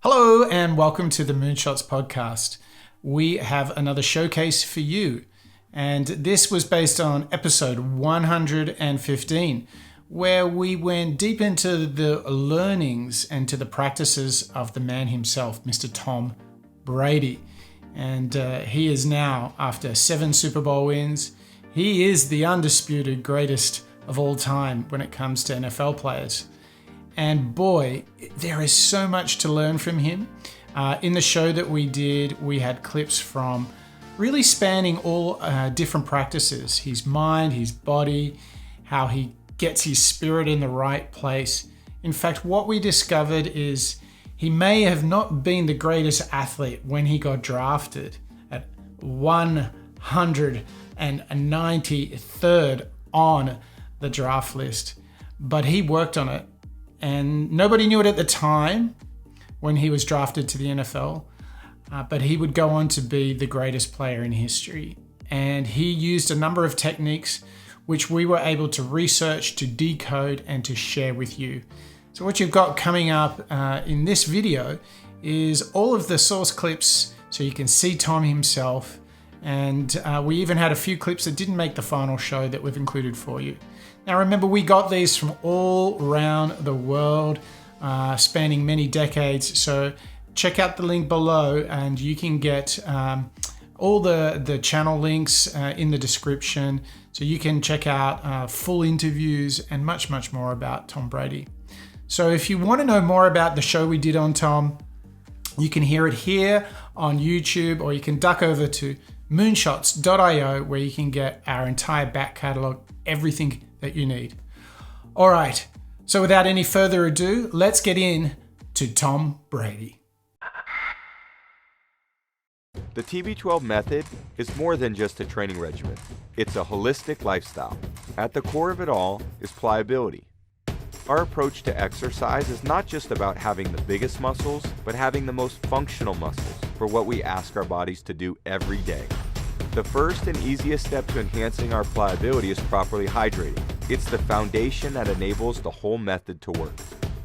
Hello and welcome to the Moonshots podcast. We have another showcase for you, and this was based on episode 115, where we went deep into the learnings and to the practices of the man himself, Mr. Tom Brady. And he is now, after 7 Super Bowl wins, he is the undisputed greatest of all time when it comes to NFL players. And boy, there is so much to learn from him. In the show that we did, we had clips from really spanning all different practices. His mind, his body, how he gets his spirit in the right place. In fact, what we discovered is he may have not been the greatest athlete when he got drafted at 193rd on the draft list, but he worked on it. And nobody knew it at the time when he was drafted to the NFL, but he would go on to be the greatest player in history. And he used a number of techniques which we were able to research, to decode, and to share with you. So what you've got coming up in this video is all of the source clips so you can see Tom himself. And we even had a few clips that didn't make the final show that we've included for you. Now remember, we got these from all around the world, spanning many decades. So check out the link below and you can get all the channel links in the description. So you can check out full interviews and much, much more about Tom Brady. So if you want to know more about the show we did on Tom, you can hear it here on YouTube, or you can duck over to moonshots.io where you can get our entire back catalog, everything that you need. All right, so without any further ado, let's get in to Tom Brady. The TB12 method is more than just a training regimen. It's a holistic lifestyle. At the core of it all is pliability. Our approach to exercise is not just about having the biggest muscles, but having the most functional muscles for what we ask our bodies to do every day. The first and easiest step to enhancing our pliability is properly hydrating. It's the foundation that enables the whole method to work.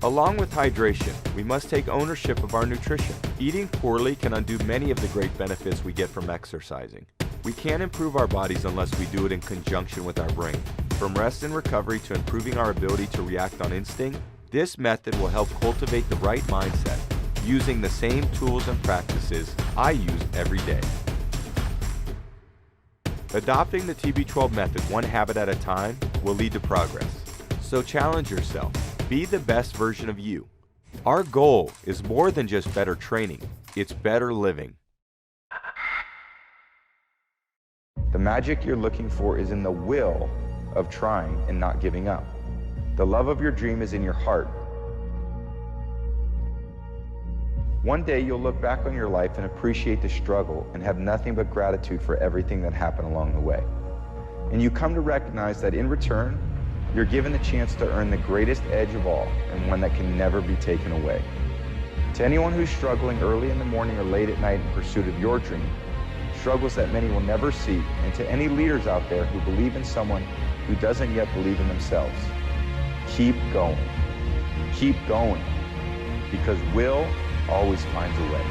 Along with hydration, we must take ownership of our nutrition. Eating poorly can undo many of the great benefits we get from exercising. We can't improve our bodies unless we do it in conjunction with our brain. From rest and recovery to improving our ability to react on instinct, this method will help cultivate the right mindset, using the same tools and practices I use every day. Adopting the TB12 method one habit at a time will lead to progress. So challenge yourself. Be the best version of you. Our goal is more than just better training. It's better living. The magic you're looking for is in the will of trying and not giving up. The love of your dream is in your heart. One day you'll look back on your life and appreciate the struggle and have nothing but gratitude for everything that happened along the way. And you come to recognize that in return, you're given the chance to earn the greatest edge of all, and one that can never be taken away. To anyone who's struggling early in the morning or late at night in pursuit of your dream, struggles that many will never see, and to any leaders out there who believe in someone who doesn't yet believe in themselves, keep going. Keep going, because will always finds a way.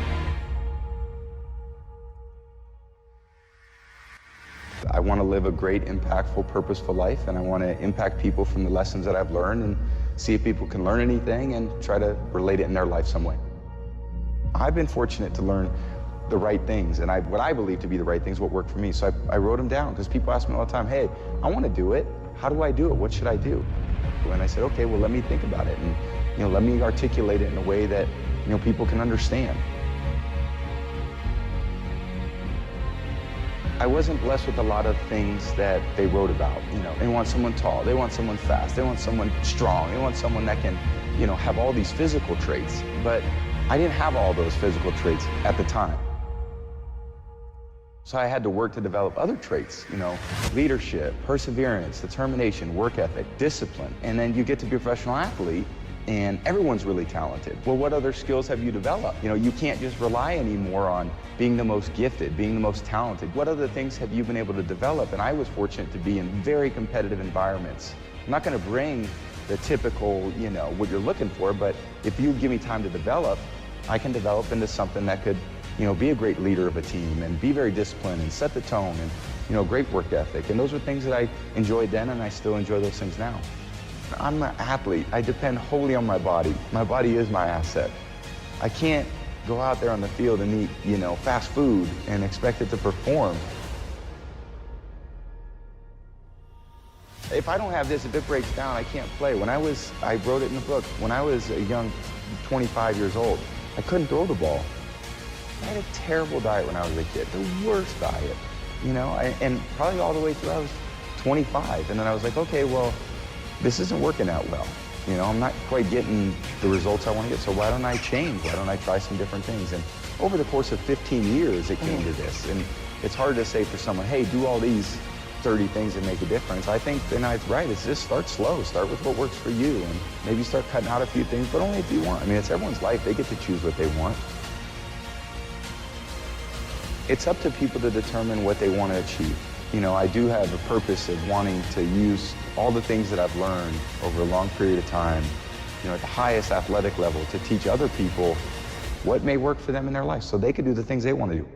I want to live a great, impactful, purposeful life, and I want to impact people from the lessons that I've learned and see if people can learn anything and try to relate it in their life some way. I've been fortunate to learn the right things, and what I believe to be the right things, what worked for me. So I wrote them down, because people ask me all the time, hey, I want to do it. How do I do it? What should I do? And I said, okay, well, let me think about it, and let me articulate it in a way that people can understand. I wasn't blessed with a lot of things that they wrote about. They want someone tall, they want someone fast, they want someone strong, they want someone that can, have all these physical traits. But I didn't have all those physical traits at the time. So I had to work to develop other traits, leadership, perseverance, determination, work ethic, discipline. And then you get to be a professional athlete, and everyone's really talented. Well, what other skills have you developed? You can't just rely anymore on being the most gifted, being the most talented. What other things have you been able to develop? And I was fortunate to be in very competitive environments. I'm not going to bring the typical, what you're looking for, but if you give me time to develop, I can develop into something that could, be a great leader of a team and be very disciplined and set the tone and, great work ethic. And those are things that I enjoyed then, and I still enjoy those things now. I'm an athlete. I depend wholly on my body. My body is my asset. I can't go out there on the field and eat, fast food and expect it to perform. If I don't have this, if it breaks down, I can't play. I wrote it in the book, when I was a young 25 years old, I couldn't throw the ball. I had a terrible diet when I was a kid, the worst diet, and probably all the way through I was 25. And then I was like, okay, well, this isn't working out well. I'm not quite getting the results I want to get, so why don't I change? Why don't I try some different things? And over the course of 15 years, it came to this. And it's hard to say for someone, hey, do all these 30 things that make a difference. I think they're not right. It's just start slow. Start with what works for you, and maybe start cutting out a few things, but only if you want. I mean, it's everyone's life. They get to choose what they want. It's up to people to determine what they want to achieve. I do have a purpose of wanting to use all the things that I've learned over a long period of time, at the highest athletic level, to teach other people what may work for them in their life so they can do the things they want to do.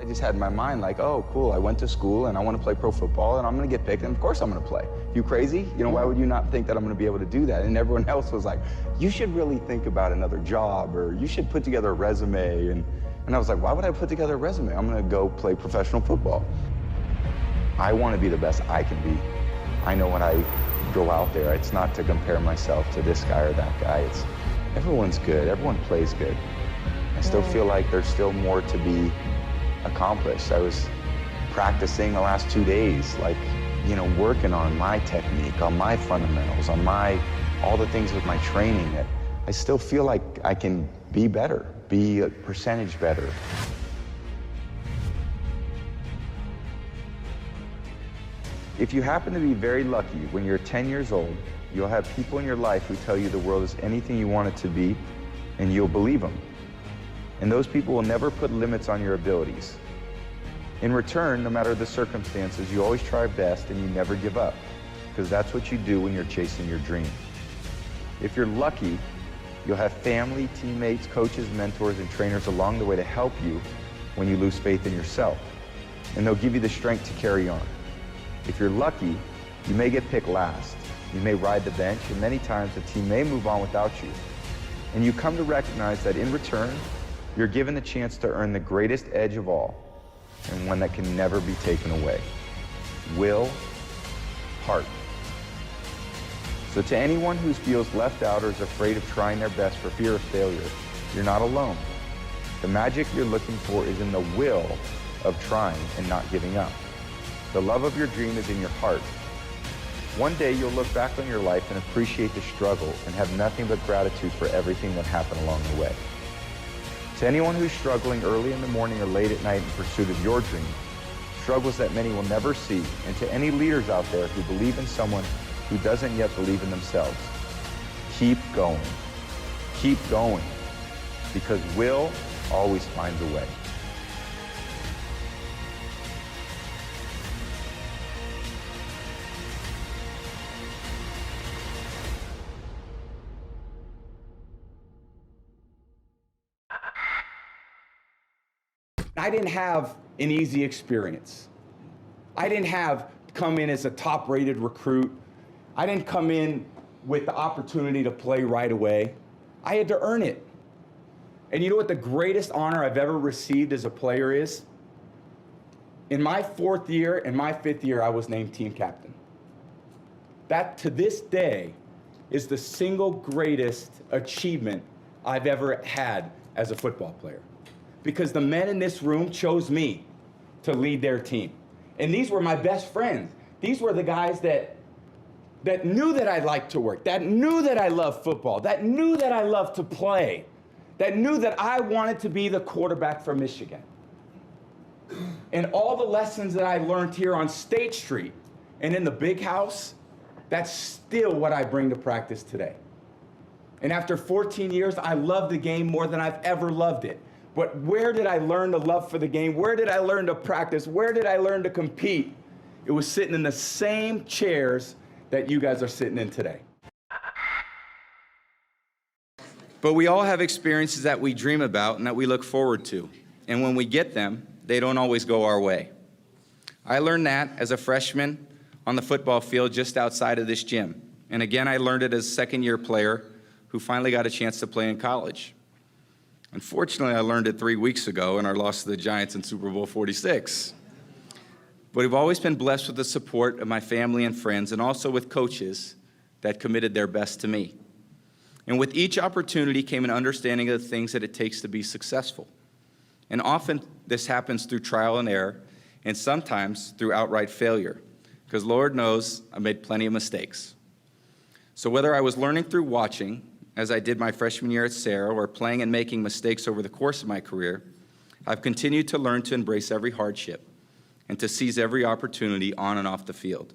I just had in my mind like, oh, cool, I went to school and I want to play pro football and I'm going to get picked, and of course I'm going to play. You crazy? Why would you not think that I'm going to be able to do that? And everyone else was like, you should really think about another job, or you should put together a resume. And I was like, why would I put together a resume? I'm going to go play professional football. I want to be the best I can be. I know when I go out there, it's not to compare myself to this guy or that guy. It's everyone's good. Everyone plays good. I still feel like there's still more to be accomplished. I was practicing the last 2 days, working on my technique, on my fundamentals, on all the things with my training that I still feel like I can be better, be a percentage better. If you happen to be very lucky, when you're 10 years old, you'll have people in your life who tell you the world is anything you want it to be, and you'll believe them. And those people will never put limits on your abilities. In return, no matter the circumstances, you always try best and you never give up, because that's what you do when you're chasing your dream. If you're lucky, you'll have family, teammates, coaches, mentors, and trainers along the way to help you when you lose faith in yourself. And they'll give you the strength to carry on. If you're lucky, you may get picked last. You may ride the bench, and many times the team may move on without you. And you come to recognize that in return, you're given the chance to earn the greatest edge of all, and one that can never be taken away. Will, heart. So to anyone who feels left out or is afraid of trying their best for fear of failure, you're not alone. The magic you're looking for is in the will of trying and not giving up. The love of your dream is in your heart. One day you'll look back on your life and appreciate the struggle and have nothing but gratitude for everything that happened along the way. To anyone who's struggling early in the morning or late at night in pursuit of your dream, struggles that many will never see, and to any leaders out there who believe in someone who doesn't yet believe in themselves, keep going. Keep going, because will always finds a way. I didn't have an easy experience. I didn't come in as a top-rated recruit. I didn't come in with the opportunity to play right away. I had to earn it. And you know what the greatest honor I've ever received as a player is? In my 4th year and my 5th year, I was named team captain. That, to this day, is the single greatest achievement I've ever had as a football player. Because the men in this room chose me to lead their team. And these were my best friends. These were the guys that knew that I liked to work, that knew that I loved football, that knew that I loved to play, that knew that I wanted to be the quarterback for Michigan. And all the lessons that I learned here on State Street and in the big house, that's still what I bring to practice today. And after 14 years, I love the game more than I've ever loved it. But where did I learn the love for the game? Where did I learn to practice? Where did I learn to compete? It was sitting in the same chairs that you guys are sitting in today. But we all have experiences that we dream about and that we look forward to. And when we get them, they don't always go our way. I learned that as a freshman on the football field just outside of this gym. And again, I learned it as a second-year player who finally got a chance to play in college. Unfortunately, I learned it 3 weeks ago in our loss to the Giants in Super Bowl 46. But I've always been blessed with the support of my family and friends, and also with coaches that committed their best to me. And with each opportunity came an understanding of the things that it takes to be successful. And often this happens through trial and error, and sometimes through outright failure, because Lord knows I made plenty of mistakes. So whether I was learning through watching, as I did my freshman year at Sarah, or playing and making mistakes over the course of my career, I've continued to learn to embrace every hardship and to seize every opportunity on and off the field.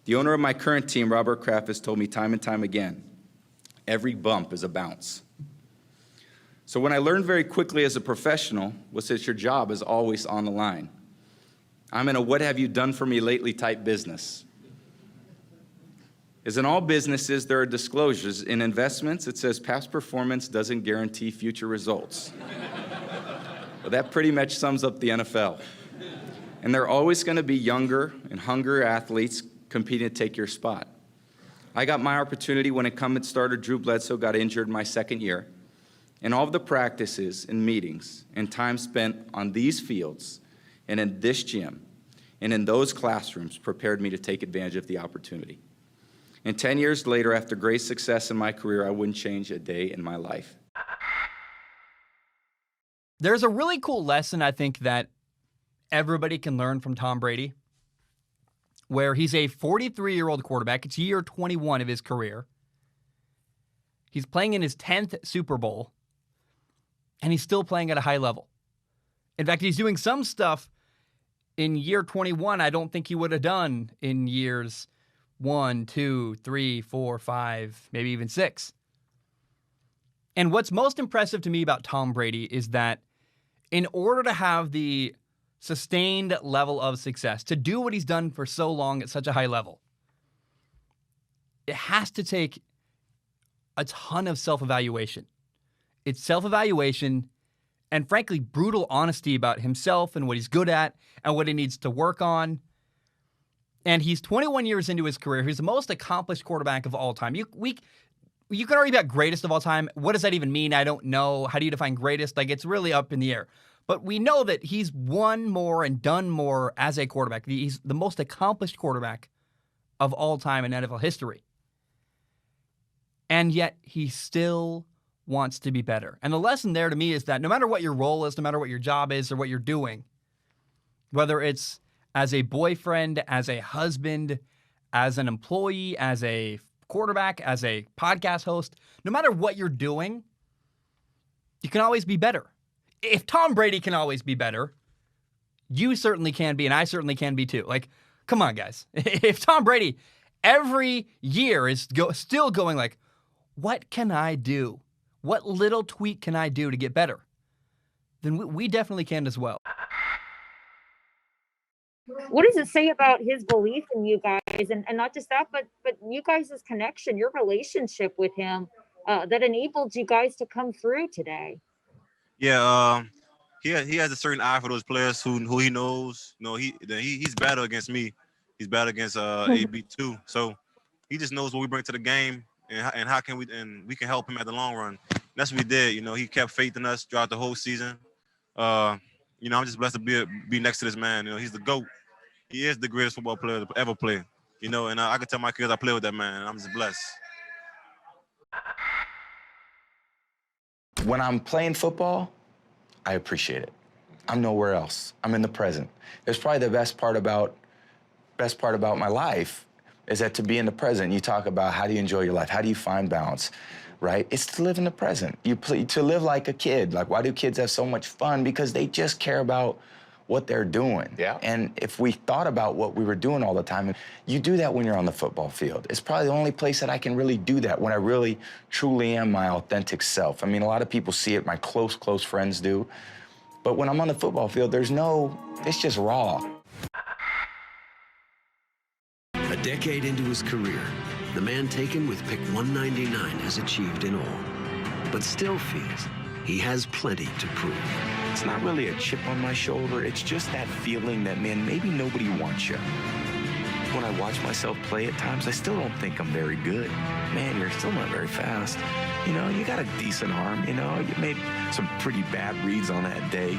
The owner of my current team, Robert Kraft, has told me time and time again, every bump is a bounce. So when I learned very quickly as a professional was that your job is always on the line. I'm in a what have you done for me lately type business. As in all businesses, there are disclosures. In investments, it says past performance doesn't guarantee future results. Well, that pretty much sums up the NFL. And there are always going to be younger and hungrier athletes competing to take your spot. I got my opportunity when incumbent starter Drew Bledsoe got injured my second year. And all of the practices and meetings and time spent on these fields and in this gym and in those classrooms prepared me to take advantage of the opportunity. And 10 years later, after great success in my career, I wouldn't change a day in my life. There's a really cool lesson, I think, that everybody can learn from Tom Brady, where he's a 43-year-old quarterback. It's year 21 of his career. He's playing in his 10th Super Bowl, and he's still playing at a high level. In fact, he's doing some stuff in year 21 I don't think he would have done in years 1, 2, 3, 4, 5, maybe even 6. And what's most impressive to me about Tom Brady is that in order to have the sustained level of success, to do what he's done for so long at such a high level, it has to take a ton of self-evaluation. It's self-evaluation and, frankly, brutal honesty about himself and what he's good at and what he needs to work on. And he's 21 years into his career. He's the most accomplished quarterback of all time. You can argue about greatest of all time. What does that even mean? I don't know. How do you define greatest? Like, it's really up in the air. But we know that he's won more and done more as a quarterback. He's the most accomplished quarterback of all time in NFL history. And yet he still wants to be better. And the lesson there to me is that no matter what your role is, no matter what your job is or what you're doing, whether it's as a boyfriend, as a husband, as an employee, as a quarterback, as a podcast host, no matter what you're doing, you can always be better. If Tom Brady can always be better, you certainly can be, and I certainly can be too. Like, come on, guys. If Tom Brady every year is still going like, what can I do? What little tweak can I do to get better? Then we definitely can as well. What does it say about his belief in you guys, and not just that, but you guys' connection, your relationship with him, that enabled you guys to come through today? Yeah, he has a certain eye for those players who he knows. You know, he's better against me. He's better against AB too. So he just knows what we bring to the game and how can we can help him at the long run. And that's what we did. You know, he kept faith in us throughout the whole season. You know, I'm just blessed to be next to this man. You know, he's the GOAT. He is the greatest football player to ever play. You know, and I can tell my kids I play with that man. And I'm just blessed. When I'm playing football, I appreciate it. I'm nowhere else. I'm in the present. It's probably the best part about my life is that to be in the present. You talk about how do you enjoy your life? How do you find balance? Right? It's to live in the present. To live like a kid. Like, why do kids have so much fun? Because they just care about what they're doing. Yeah. And if we thought about what we were doing all the time, you do that when you're on the football field. It's probably the only place that I can really do that, when I really, truly am my authentic self. I mean, a lot of people see it, my close friends do. But when I'm on the football field, it's just raw. A decade into his career, the man taken with pick 199 has achieved in all. but still feels he has plenty to prove. It's not really a chip on my shoulder. It's just that feeling that, man, maybe nobody wants you. When I watch myself play at times, I still don't think I'm very good. Man, you're still not very fast. You know, you got a decent arm, you know, you made some pretty bad reads on that day.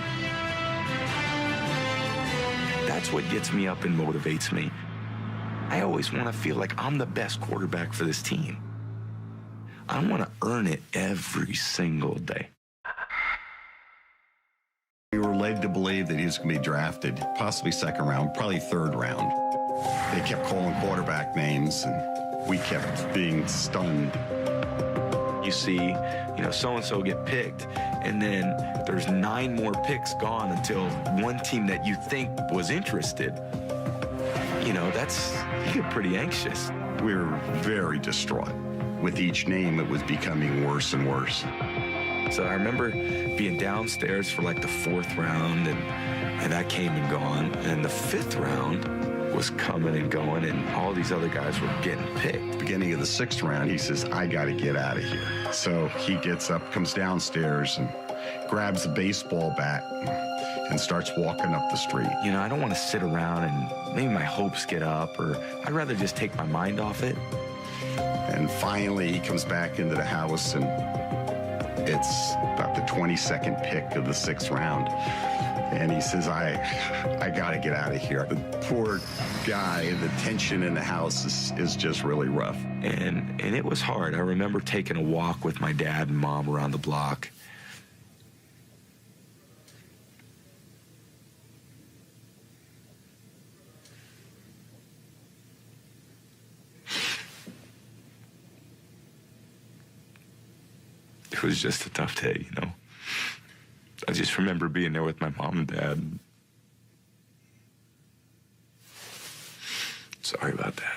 That's what gets me up and motivates me. I always want to feel like I'm the best quarterback for this team. I want to earn it every single day. We were led to believe that he was going to be drafted, possibly second round, probably third round. They kept calling quarterback names, and we kept being stunned. You see, you know, so-and-so get picked, and then there's 9 more picks gone until one team that you think was interested. You know, you get pretty anxious. We were very distraught. With each name, it was becoming worse and worse. So I remember being downstairs for like the 4th round, and that came and gone. And the 5th round was coming and going, and all these other guys were getting picked. Beginning of the 6th round, he says, I got to get out of here. So he gets up, comes downstairs, and grabs a baseball bat and starts walking up the street. You know, I don't want to sit around and maybe my hopes get up, or I'd rather just take my mind off it. And finally, he comes back into the house, and it's about the 22nd pick of the 6th round. And he says, I got to get out of here. The poor guy, the tension in the house is just really rough. And it was hard. I remember taking a walk with my dad and mom around the block. It was just a tough day, you know. I just remember being there with my mom and dad. Sorry about that.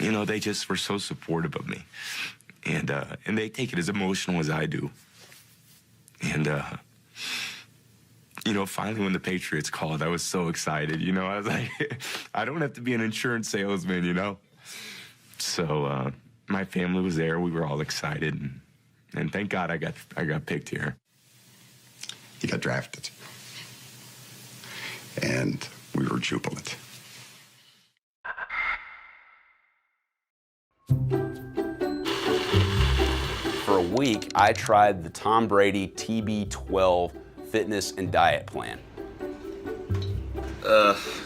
You know, they just were so supportive of me. And they take it as emotional as I do. And, you know, finally when the Patriots called, I was so excited. You know, I was like, I don't have to be an insurance salesman, you know. So my family was there. We were all excited. And thank God I got picked here. He got drafted. And we were jubilant. For a week, I tried the Tom Brady TB12 fitness and diet plan.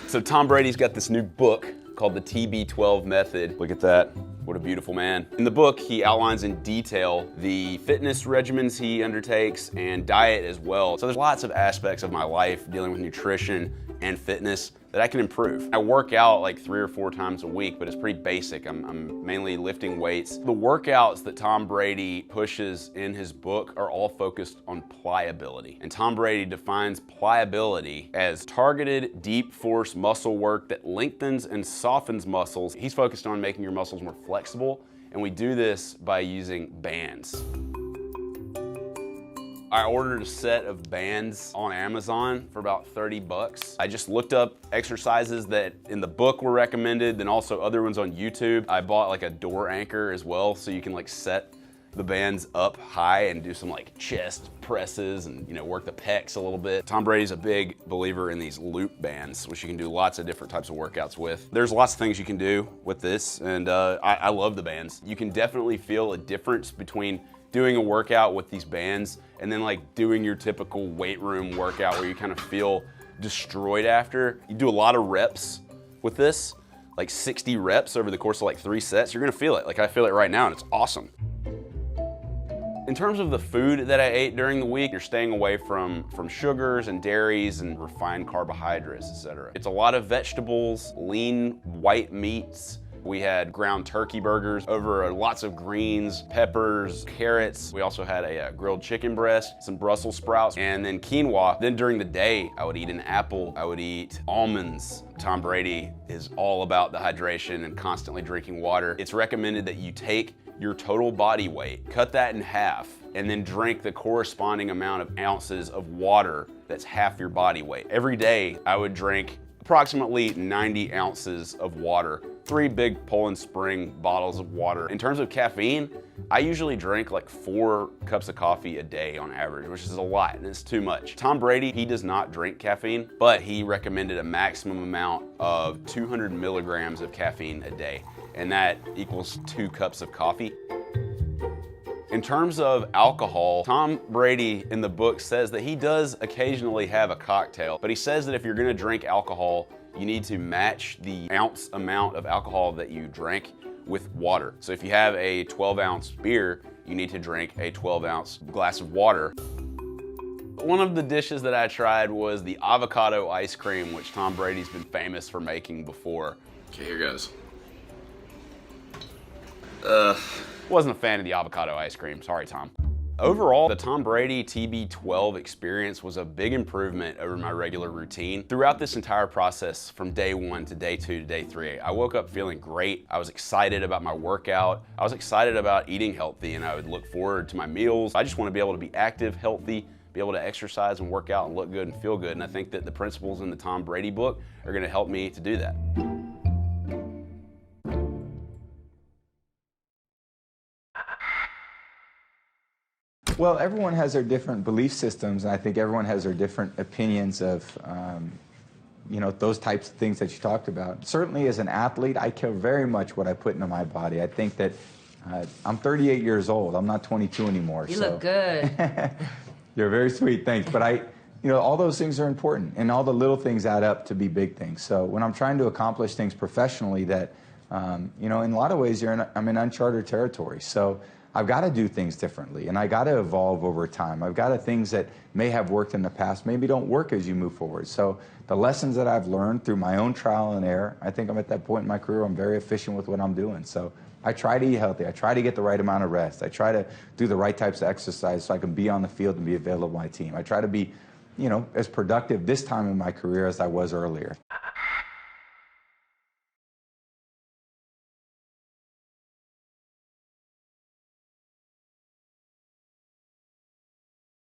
So Tom Brady's got this new book called the TB12 Method. Look at that. What a beautiful man. In the book, he outlines in detail the fitness regimens he undertakes and diet as well. So there's lots of aspects of my life dealing with nutrition and fitness that I can improve. I work out like 3 or 4 times a week, but it's pretty basic. I'm mainly lifting weights. The workouts that Tom Brady pushes in his book are all focused on pliability. And Tom Brady defines pliability as targeted, deep force muscle work that lengthens and softens muscles. He's focused on making your muscles more flexible, and we do this by using bands. I ordered a set of bands on Amazon for about 30 bucks. I just looked up exercises that in the book were recommended, then also other ones on YouTube. I bought like a door anchor as well, so you can like set the bands up high and do some like chest presses and, you know, work the pecs a little bit. Tom Brady's a big believer in these loop bands, which you can do lots of different types of workouts with. There's lots of things you can do with this, and I love the bands. You can definitely feel a difference between doing a workout with these bands and then like doing your typical weight room workout where you kind of feel destroyed after. You do a lot of reps with this, like 60 reps over the course of like 3 sets, you're gonna feel it. Like I feel it right now and it's awesome. In terms of the food that I ate during the week, you're staying away from sugars and dairies and refined carbohydrates, etc. It's a lot of vegetables, lean white meats. We had ground turkey burgers over lots of greens, peppers, carrots. We also had a grilled chicken breast, some Brussels sprouts, and then quinoa. Then during the day, I would eat an apple. I would eat almonds. Tom Brady is all about the hydration and constantly drinking water. It's recommended that you take your total body weight, cut that in half, and then drink the corresponding amount of ounces of water that's half your body weight. Every day, I would drink approximately 90 ounces of water 3 big Poland Spring bottles of water. In terms of caffeine, I usually drink like 4 cups of coffee a day on average, which is a lot and it's too much. Tom Brady, he does not drink caffeine, but he recommended a maximum amount of 200 milligrams of caffeine a day, and that equals 2 cups of coffee. In terms of alcohol, Tom Brady in the book says that he does occasionally have a cocktail, but he says that if you're gonna drink alcohol, you need to match the ounce amount of alcohol that you drank with water. So if you have a 12-ounce beer, you need to drink a 12-ounce glass of water. One of the dishes that I tried was the avocado ice cream, which Tom Brady's been famous for making before. Okay, here goes. Wasn't a fan of the avocado ice cream, sorry Tom. Overall, the Tom Brady TB12 experience was a big improvement over my regular routine. Throughout this entire process, from day 1 to day 2 to day 3, I woke up feeling great. I was excited about my workout. I was excited about eating healthy, and I would look forward to my meals. I just want to be able to be active, healthy, be able to exercise and work out and look good and feel good. And I think that the principles in the Tom Brady book are going to help me to do that. Well, everyone has their different belief systems, and I think everyone has their different opinions of, those types of things that you talked about. Certainly as an athlete, I care very much what I put into my body. I think that I'm 38 years old. I'm not 22 anymore. You look good. You're very sweet, thanks. But all those things are important, and all the little things add up to be big things. So when I'm trying to accomplish things professionally that, in a lot of ways, I'm in uncharted territory. So I've got to do things differently, and I got to evolve over time. I've got to things that may have worked in the past, maybe don't work as you move forward. So the lessons that I've learned through my own trial and error, I think I'm at that point in my career, I'm very efficient with what I'm doing. So I try to eat healthy. I try to get the right amount of rest. I try to do the right types of exercise so I can be on the field and be available to my team. I try to be, as productive this time in my career as I was earlier.